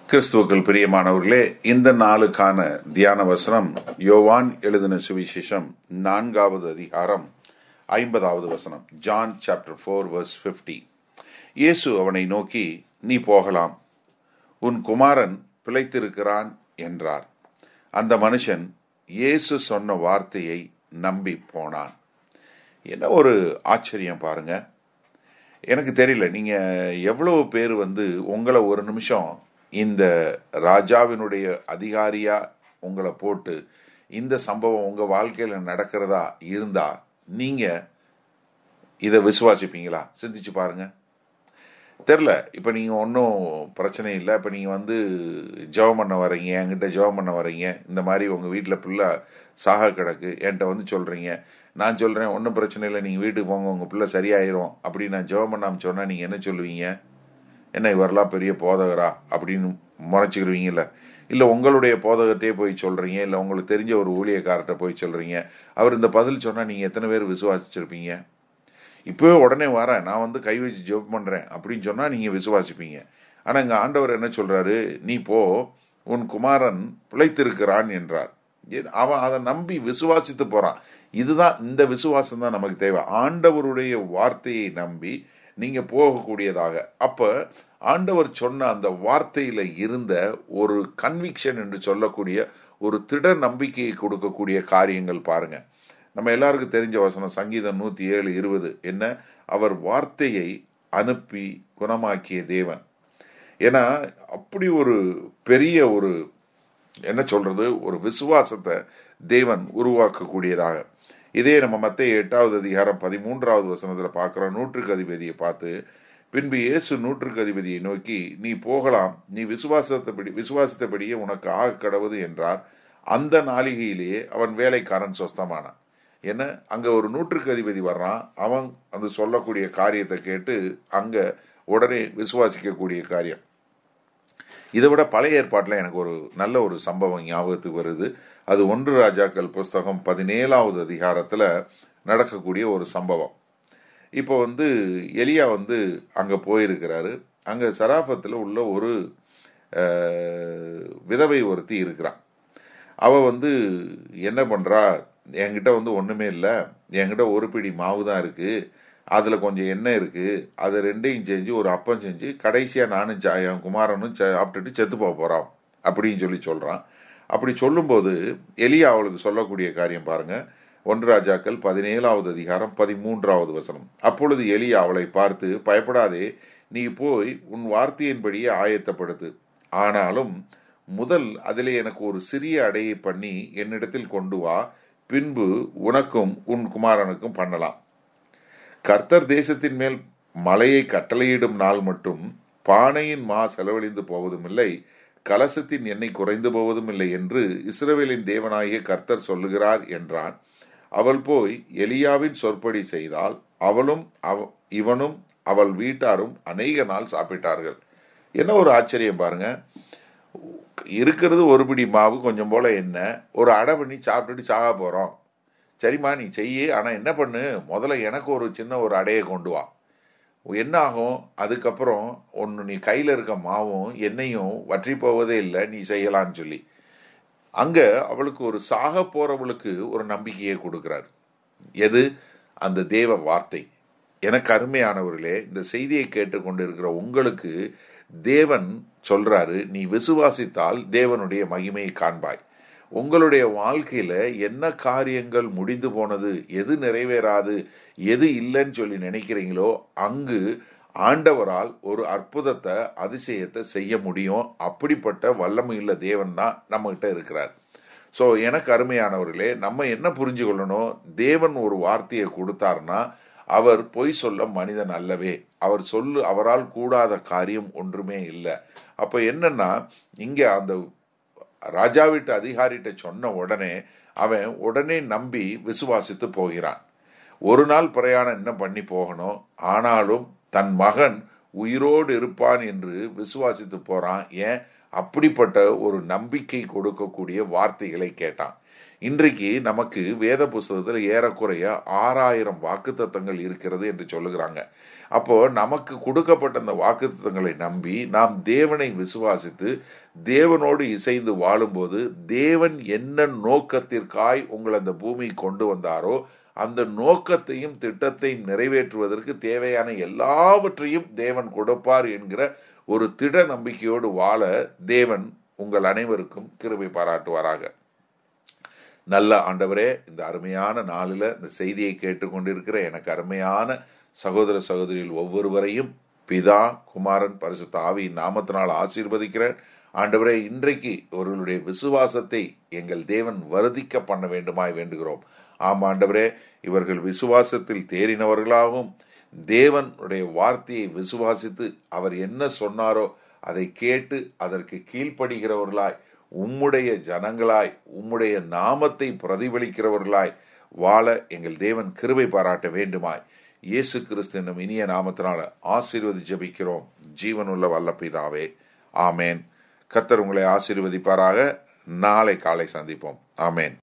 கிறிஸ்துவுக்குள் பிரியமானவர்களே, இந்த நாளுக்கான தியான வசனம் யோவான் எழுதின சுவிசேஷம் 4வது அதிகாரம் 50வது வசனம். John chapter 4 verse 50. இயேசு அவனை நோக்கி, நீ போகலாம், உன் குமாரன் பிழைத்திருக்கிறான் என்றார். அந்த மனுஷன் இயேசு சொன்ன வார்த்தையை நம்பி போனான். என்ன ஒரு ஆச்சரியம் பாருங்க. எனக்கு தெரியல, நீங்க எவ்வளவு பேர் உங்களை ஒரு நிமிஷம் இந்த ராஜாவினுடைய அதிகாரியா உங்களை போட்டு இந்த சம்பவம் உங்க வாழ்க்கையில நடக்கிறதா இருந்தா நீங்க இதை விசுவாசிப்பீங்களா? சிந்திச்சு பாருங்க. தெரியல, இப்ப நீங்க ஒன்றும் பிரச்சனை இல்லை. இப்ப நீங்க ஜெபம் பண்ண வர்றீங்க, என்கிட்ட ஜெபம் பண்ண வர்றீங்க, இந்த மாதிரி உங்க வீட்டுல பிள்ளை சாக கிடக்கு, என்கிட்ட சொல்றீங்க. நான் சொல்றேன், ஒன்றும் பிரச்சனை இல்லை, நீங்க வீட்டுக்கு போங்க, உங்க பிள்ளை சரியாயிரும் அப்படின்னு நான் ஜெபம் பண்ணாம சொன்னா நீங்க என்ன சொல்லுவீங்க? என்ன இவரெல்லாம் பெரிய போதகரா அப்படின்னு முறைச்சிக்கிருவீங்கல்ல? இல்லை உங்களுடைய போதகத்தையே போய் சொல்றீங்க, இல்லை உங்களுக்கு தெரிஞ்ச ஒரு ஊழியக்காரர்கிட்ட போய் சொல்றீங்க. அவர் இந்த பதில் சொன்னா நீங்க எத்தனை பேர் விசுவாசிச்சிருப்பீங்க? இப்பவே உடனே வரேன், நான் கை வச்சு ஜெபம் பண்றேன் அப்படின்னு சொன்னா நீங்க விசுவாசிப்பீங்க. ஆனா இங்க ஆண்டவர் என்ன சொல்றாரு? நீ போ, உன் குமாரன் பிழைத்திருக்கிறான் என்றார். அவன் அதை நம்பி விசுவாசித்து போறான். இதுதான், இந்த விசுவாசம் தான் நமக்கு தேவை. ஆண்டவருடைய வார்த்தையை நம்பி நீங்க போகக்கூடியதாக. அப்ப ஆண்டவர் சொன்ன அந்த வார்த்தையில இருந்த ஒரு கன்விக்ஷன் என்று சொல்லக்கூடிய ஒரு திட நம்பிக்கையை கொடுக்கக்கூடிய காரியங்கள் பாருங்க. நம்ம எல்லாருக்கும் தெரிஞ்ச வசனம் சங்கீதம் 107:20. என்ன? அவர் வார்த்தையை அனுப்பி குணமாக்கிய தேவன். ஏன்னா அப்படி ஒரு பெரிய ஒரு ஒரு விசுவாசத்தை தேவன் உருவாக்கக்கூடியதாக. இதே நம்ம மத்தேயு 8வது அதிகாரம் 13வது வசனத்துல பார்க்கிறோம். நூற்றுக்கு அதிபதியை பார்த்து, பின்பு இயேசு நூற்றுக்கு அதிபதியை நோக்கி, நீ போகலாம், நீ விசுவாசித்தபடியே உனக்கு ஆக கடவுது என்றார். அந்த நாளிகையிலேயே அவன் வேலைக்காரன் சொஸ்தமானான். என்ன, அங்க ஒரு நூற்றுக்கு அதிபதி வர்றான். அவன் அந்த சொல்லக்கூடிய காரியத்தை கேட்டு அங்க உடனே விசுவாசிக்கக்கூடிய காரியம். இதை விட பழைய ஏற்பாட்டில் எனக்கு ஒரு நல்ல ஒரு சம்பவம் ஞாபகத்துக்கு வருது. அது 1 ராஜாக்கள் புஸ்தகம் 17வது அதிகாரத்துல நடக்கக்கூடிய ஒரு சம்பவம். இப்போ எலியா அங்க போயிருக்கிறாரு. அங்க சராபத்துல உள்ள ஒரு விதவை ஒருத்தி இருக்கிறான். அவ என்ன பண்றா? என்கிட்ட ஒண்ணுமே இல்லை, என்கிட்ட ஒரு பிடி மாவு தான் இருக்கு, அதுல கொஞ்சம் எண்ணெய் இருக்கு, அதை ரெண்டையும் செஞ்சு ஒரு அப்பம் செஞ்சு கடைசியா நானும் என் குமாரனும் சாப்பிட்டுட்டு செத்து போறான் அப்படின்னு சொல்றான். அப்படி சொல்லும்போது எலியா அவளுக்கு சொல்லக்கூடிய காரியம் பாருங்க. 1 ராஜாக்கள் 17வது அதிகாரம் 13வது வசனம். அப்பொழுது எலியா அவளை பார்த்து, பயப்படாதே, நீ போய் உன் வார்த்தையின்படியே ஆயத்தப்படுத்து, ஆனாலும் முதல் அதிலே எனக்கு ஒரு சிறிய அடையை பண்ணி என்னிடத்தில் கொண்டு வா, பின்பு உனக்கும் உன் குமாரனுக்கும் பண்ணலாம். கர்த்தர் தேசத்தின் மேல் மலையை கட்டளையிடும் நாள் மட்டும் பானையின் மா செலவழிந்து போவதும் இல்லை, கலசத்தின் எண்ணெய் குறைந்து போவதும் இல்லை என்று இஸ்ரவேலின் தேவனாகிய கர்த்தர் சொல்லுகிறார் என்றான். அவள் போய் எலியாவின் சொற்படி செய்தால் அவளும் இவனும் அவள் வீட்டாரும் அநேக நாள் சாப்பிட்டார்கள். என்ன ஒரு ஆச்சரியம் பாருங்க. இருக்கிறது ஒரு பிடி மாவு, கொஞ்சம் போல எண்ணெய், ஒரு அடை பண்ணி சாப்பிட்டுட்டு சாக போறோம். சரிம்மா, நீ செய்ய, ஆனா என்ன பண்ணு, முதல்ல எனக்கு ஒரு சின்ன ஒரு அடையை கொண்டு வா. என்ன ஆகும்? அதுக்கப்புறம் நீ கையில இருக்க மாவும் எண்ணெயும் வற்றி போவதே இல்லை, நீ செய்யலான்னு சொல்லி அங்க அவளுக்கு ஒரு சாக போறவளுக்கு ஒரு நம்பிக்கையை கொடுக்கிறார். எது? அந்த தேவ வார்த்தை. எனக்கு அருமையானவர்களே, இந்த செய்தியை கேட்டுக்கொண்டு இருக்கிற உங்களுக்கு தேவன் சொல்றாரு, நீ விசுவாசித்தால் தேவனுடைய மகிமையை காண்பாய். உங்களுடைய வாழ்க்கையில என்ன காரியங்கள் முடிந்து போனது, எது நிறைவேறாது, எது இல்லைன்னு சொல்லி நினைக்கிறீங்களோ அங்கு ஆண்டவரால் ஒரு அற்புதத்தை, அதிசயத்தை செய்ய முடியும். அப்படிப்பட்ட வல்லமையுள்ள தேவன் தான் நம்ம கிட்ட இருக்கிறார். ஸோ எனக்கு அருமையானவர்களே, நம்ம என்ன புரிஞ்சு கொள்ளணும்? தேவன் ஒரு வார்த்தையை கொடுத்தாருன்னா அவர் பொய் சொல்ல மனிதன் அல்லவே. அவரால் கூடாத காரியம் ஒன்றுமே இல்லை. அப்ப என்னன்னா, இங்க அந்த ராஜா வீட்டு அதிகாரிட்ட சொன்ன உடனே அவன் உடனே நம்பி விசுவாசித்து போகிறான். ஒரு நாள் பிரயாணம் என்ன பண்ணி போகணும், ஆனாலும் தன் மகன் உயிரோடு இருப்பான் என்று விசுவாசித்து போறான். ஏன்? அப்படிப்பட்ட ஒரு நம்பிக்கை கொடுக்கக்கூடிய வார்த்தைகளை கேட்டான். இன்றைக்கு நமக்கு வேத புஸ்தகத்தில் ஏறக்குறைய 6000 வாக்குத்தத்தங்கள் இருக்கிறது என்று சொல்லுகிறாங்க. அப்போ நமக்கு கொடுக்கப்பட்ட அந்த வாக்குத்தத்தங்களை நம்பி நாம் தேவனை விசுவாசித்து தேவனோடு இசைந்து வாழும்போது தேவன் என்ன நோக்கத்திற்காய் உங்களை அந்த பூமி கொண்டு வந்தாரோ அந்த நோக்கத்தையும் திட்டத்தையும் நிறைவேற்றுவதற்கு தேவையான எல்லாவற்றையும் தேவன் கொடுப்பார் என்கிற ஒரு திட நம்பிக்கையோடு வாழ தேவன் உங்கள் அனைவருக்கும் கிருபை பாராட்டுவாராக. நல்ல ஆண்டவரே, இந்த அருமையான நாளில் இந்த செய்தியை கேட்டுக்கொண்டிருக்கிற எனக்கு அருமையான சகோதர சகோதரிகள் ஒவ்வொருவரையும் பிதா, குமாரன், பரிசுத்த ஆவியின் நாமத்தினால் ஆசீர்வதிக்கிறேன். ஆண்டவரே, இன்றைக்கு அவர்களுடைய விசுவாசத்தை எங்கள் தேவன் வருதிக்க பண்ண வேண்டுமாய் வேண்டுகிறோம். ஆம் ஆண்டவரே, இவர்கள் விசுவாசத்தில் தேறினவர்களாகவும் தேவனுடைய வார்த்தையை விசுவாசித்து அவர் என்ன சொன்னாரோ அதை கேட்டு அதற்கு கீழ்ப்படுகிறவர்களாய் உம்முடைய ஜனங்களாய் உம்முடைய நாமத்தை பிரதிபலிக்கிறவர்களாய் வாழ எங்கள் தேவன் கிருபை பாராட்ட வேண்டுமாய் இயேசு கிறிஸ்து என்னும் இனிய நாமத்தினால ஆசீர்வதி ஜெபிக்கிறோம் ஜீவனுள்ள வல்ல பிதாவே, ஆமேன். கர்த்தர் உங்களை ஆசீர்வதிப்பாராக. நாளை காலை சந்திப்போம். ஆமேன்.